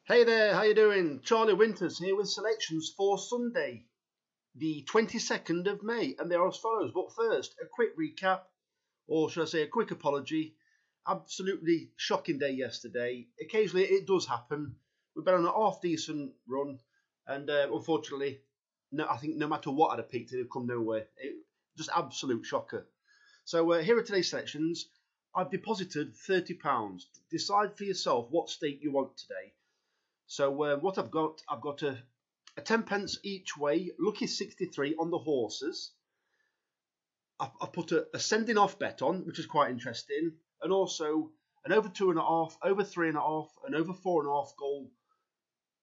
Hey there, how you doing? Charlie Winters here with selections for Sunday, the 22nd of May, and they're as follows. But first, a quick recap, or should I say a quick apology. Absolutely shocking day yesterday. Occasionally it does happen. We've been on a half-decent run, and unfortunately, I think no matter what I'd have picked, it'd come nowhere. Just absolute shocker. So here are today's selections. I've deposited £30. Decide for yourself what stake you want today. So what I've got a 10 pence each way, lucky 63 on the horses. I've put a sending off bet on, which is quite interesting, and also an over 2.5, over 3.5, and over 4.5 goal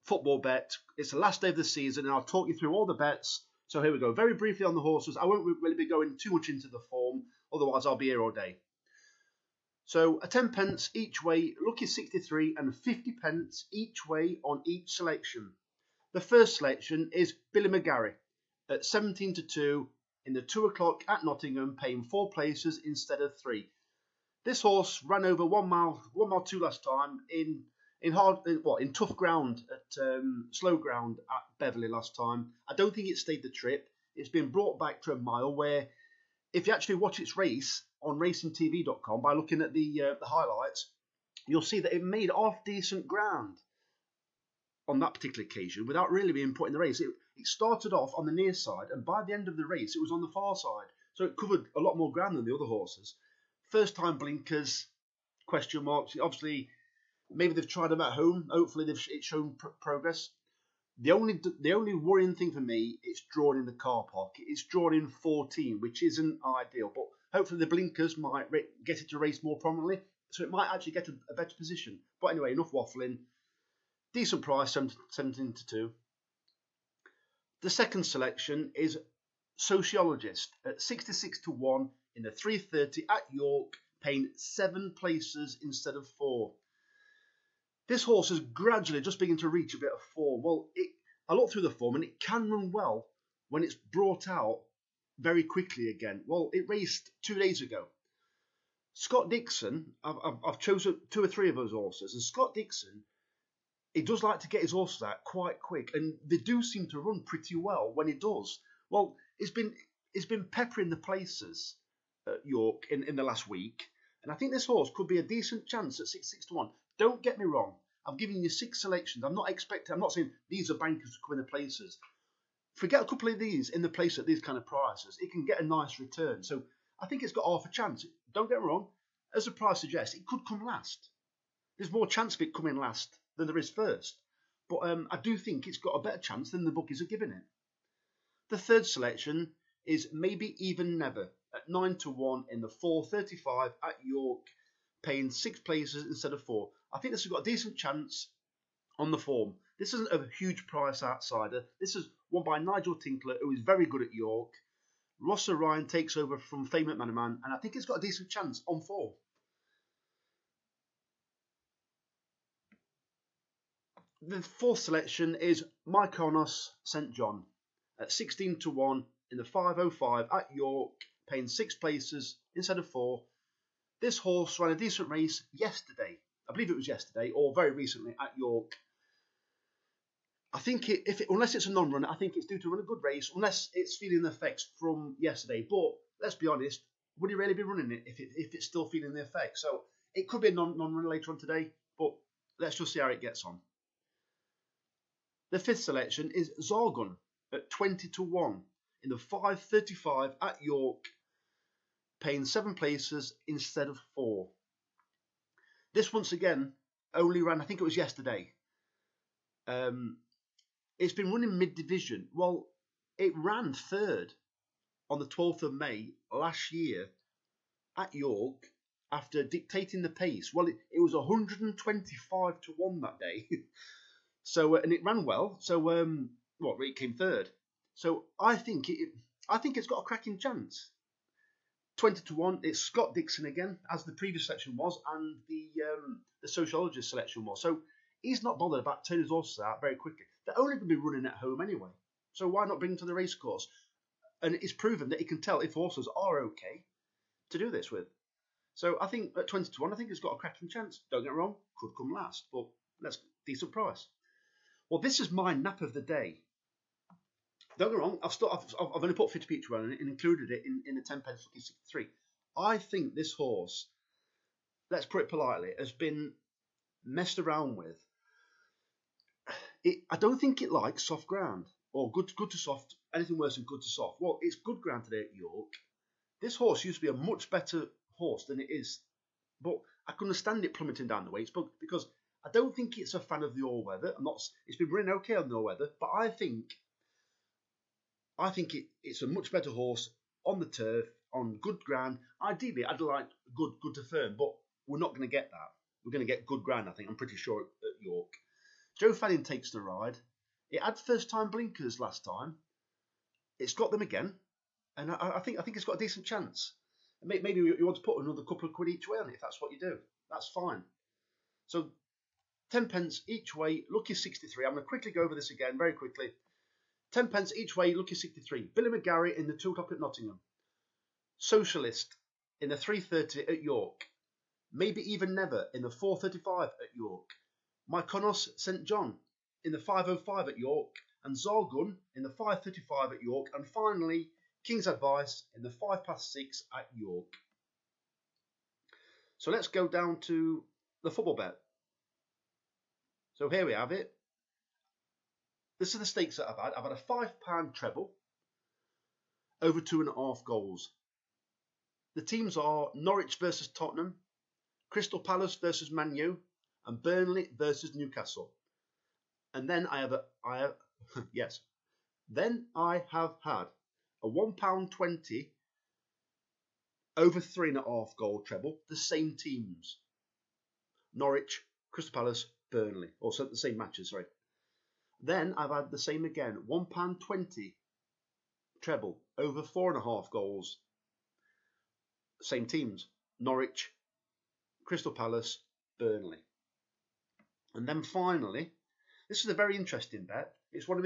football bet. It's the last day of the season, and I'll talk you through all the bets. So here we go. Very briefly on the horses. I won't really be going too much into the form, otherwise I'll be here all day. So a 10 pence each way, lucky 63 and 50 pence each way on each selection. The first selection is Billy McGarry at 17 to 2 in the 2 o'clock at Nottingham, paying 4 places instead of 3. This horse ran over 1 mile 2 last time in tough ground at slow ground at Beverley last time. I don't think it stayed the trip. It's been brought back to a mile where, if you actually watch its race on racingtv.com by looking at the highlights, you'll see that it made half decent ground on that particular occasion without really being put in the race. It started off on the near side, and by the end of the race, it was on the far side. So it covered a lot more ground than the other horses. First time blinkers, question marks. Obviously, maybe they've tried them at home. Hopefully, it's shown progress. The only worrying thing for me, it's drawn in the car park. It's drawn in 14, which isn't ideal. But hopefully the blinkers might get it to race more prominently, so it might actually get a better position. But anyway, enough waffling. Decent price, 17 to 2. The second selection is Sociologist at 66 to 1 in the 3:30 at York, paying 7 places instead of 4. This horse is gradually just beginning to reach a bit of form. Well, I looked through the form, and it can run well when it's brought out very quickly again. Well, it raced 2 days ago. Scott Dixon, I've chosen 2 or 3 of those horses, and Scott Dixon, he does like to get his horses out quite quick, and they do seem to run pretty well when he does. Well, it's been peppering the places at York in the last week, and I think this horse could be a decent chance at 66 to 1. Don't get me wrong. I've given you 6 selections. I'm not saying these are bankers to come in the places. Forget a couple of these in the place at these kind of prices. It can get a nice return. So I think it's got half a chance. Don't get me wrong. As the price suggests, it could come last. There's more chance of it coming last than there is first. But I do think it's got a better chance than the bookies are giving it. The third selection is Maybe Even Never at 9 to 1 in the 4:35 at York, paying 6 places instead of 4. I think this has got a decent chance on the form. This isn't a huge price outsider. This is won by Nigel Tinkler, who is very good at York. Ross Ryan takes over from Fame at Manaman, and I think it's got a decent chance on form. The fourth selection is Mykonos St John at 16 to 1 in the 5:05 at York, paying 6 places instead of 4. This horse ran a decent race yesterday. I believe it was yesterday or very recently at York. I think unless it's a non-runner, I think it's due to run a good race, unless it's feeling the effects from yesterday. But let's be honest, would he really be running it if it's still feeling the effects? So it could be a non-runner later on today, but let's just see how it gets on. The fifth selection is Zargun at 20 to 1 in the 5:35 at York, paying 7 places instead of 4. This once again only ran, I think it was yesterday. It's been running mid-division. Well, it ran third on the 12th of May last year at York after dictating the pace. Well, it was 125 to 1 that day. So and it ran well. So it came third. So I think it's got a cracking chance. 20 to 1. It's Scott Dixon again, as the previous selection was, and the Sociologist selection was. So he's not bothered about turning his horses out very quickly. They're only going to be running at home anyway. So why not bring them to the racecourse? And it's proven that he can tell if horses are okay to do this with. So I think at 20 to 1, I think it's got a cracking chance. Don't get me wrong, could come last, but let's decent price. Well, this is my nap of the day. Don't get me wrong, I've only put 50p each way on it and included it in the 10 pence lucky 63. I think this horse, let's put it politely, has been messed around with. I don't think it likes soft ground or good to soft, anything worse than good to soft. Well, it's good ground today at York. This horse used to be a much better horse than it is, but I can understand it plummeting down the weights, but because I don't think it's a fan of the all-weather. It's been running okay on the all-weather, but I think it's a much better horse on the turf, on good ground. Ideally, I'd like good to firm, but we're not going to get that. We're going to get good ground, I think. I'm pretty sure at York. Joe Fanning takes the ride. It had first-time blinkers last time. It's got them again, and I think it's got a decent chance. Maybe you want to put another couple of quid each way on it if that's what you do. That's fine. So 10 pence each way, lucky 63. I'm going to quickly go over this again very quickly. 10 pence each way, lucky 63. Billy McGarry in the 2 o'clock at Nottingham. Socialist in the 3:30 at York. Maybe even never in the 4:35 at York. Mykonos St John in the 5:05 at York. And Zargun in the 5:35 at York. And finally, King's Advice in the 6:05 at York. So let's go down to the football bet. So here we have it. This is the stakes that I've had. I've had a £5 treble, over 2.5 goals. The teams are Norwich versus Tottenham, Crystal Palace versus Man U, and Burnley versus Newcastle. And then I have Then I have had a £1.20 over 3.5 goal treble. The same teams: Norwich, Crystal Palace, Burnley. Also the same matches. Sorry. Then I've had the same again, £1.20 treble over 4.5 goals. Same teams: Norwich, Crystal Palace, Burnley. And then finally, this is a very interesting bet. It's one of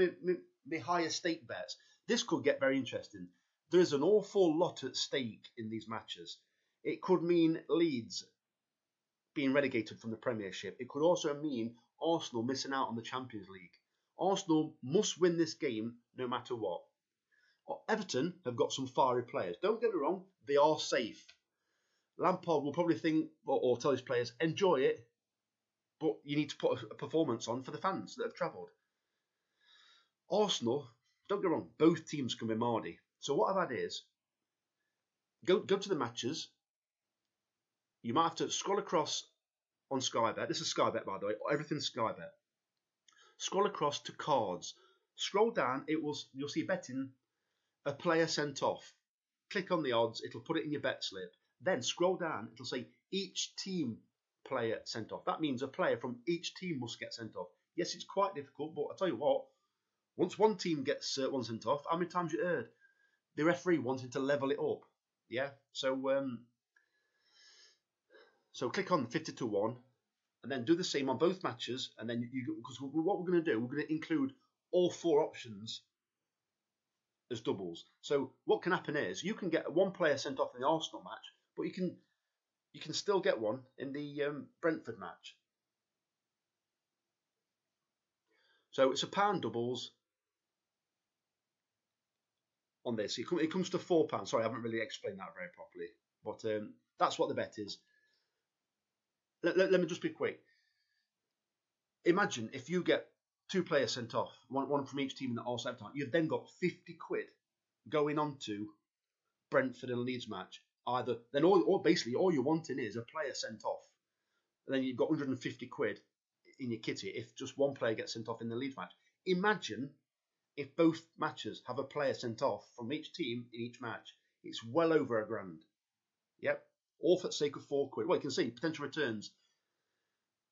my higher stake bets. This could get very interesting. There is an awful lot at stake in these matches. It could mean Leeds being relegated from the Premiership. It could also mean Arsenal missing out on the Champions League. Arsenal must win this game no matter what. Everton have got some fiery players. Don't get me wrong, they are safe. Lampard will probably think or tell his players, enjoy it, but you need to put a performance on for the fans that have travelled. Arsenal, don't get me wrong, both teams can be mardy. So what I've had is, go to the matches. You might have to scroll across on Sky Bet. This is Sky Bet, by the way. Everything's Sky Bet. Scroll across to cards. Scroll down. You'll see betting a player sent off. Click on the odds. It'll put it in your bet slip. Then scroll down. It'll say each team player sent off. That means a player from each team must get sent off. Yes, it's quite difficult, but I'll tell you what. Once one team gets one sent off, how many times you heard the referee wanting to level it up? Yeah. So click on 50-1. And then do the same on both matches, and then because what we're going to do, we're going to include all 4 options as doubles. So what can happen is you can get one player sent off in the Arsenal match, but you can still get one in the Brentford match. So it's £1 doubles on this. It comes to £4. Sorry, I haven't really explained that very properly, but that's what the bet is. Let me just be quick. Imagine if you get 2 players sent off, one from each team in the Arsenal time, you've then got 50 quid going on to Brentford and Leeds match. Or basically all you're wanting is a player sent off. And then you've got 150 quid in your kitty if just one player gets sent off in the Leeds match. Imagine if both matches have a player sent off from each team in each match. It's well over £1,000. Yep. All for the sake of 4 quid. Well, you can see potential returns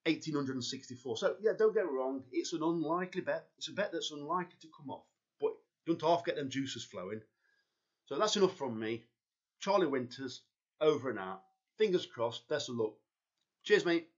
1,864. So yeah, don't get me wrong. It's an unlikely bet. It's a bet that's unlikely to come off. But you don't half get them juices flowing. So that's enough from me. Charlie Winters, over and out. Fingers crossed. Best of luck. Cheers, mate.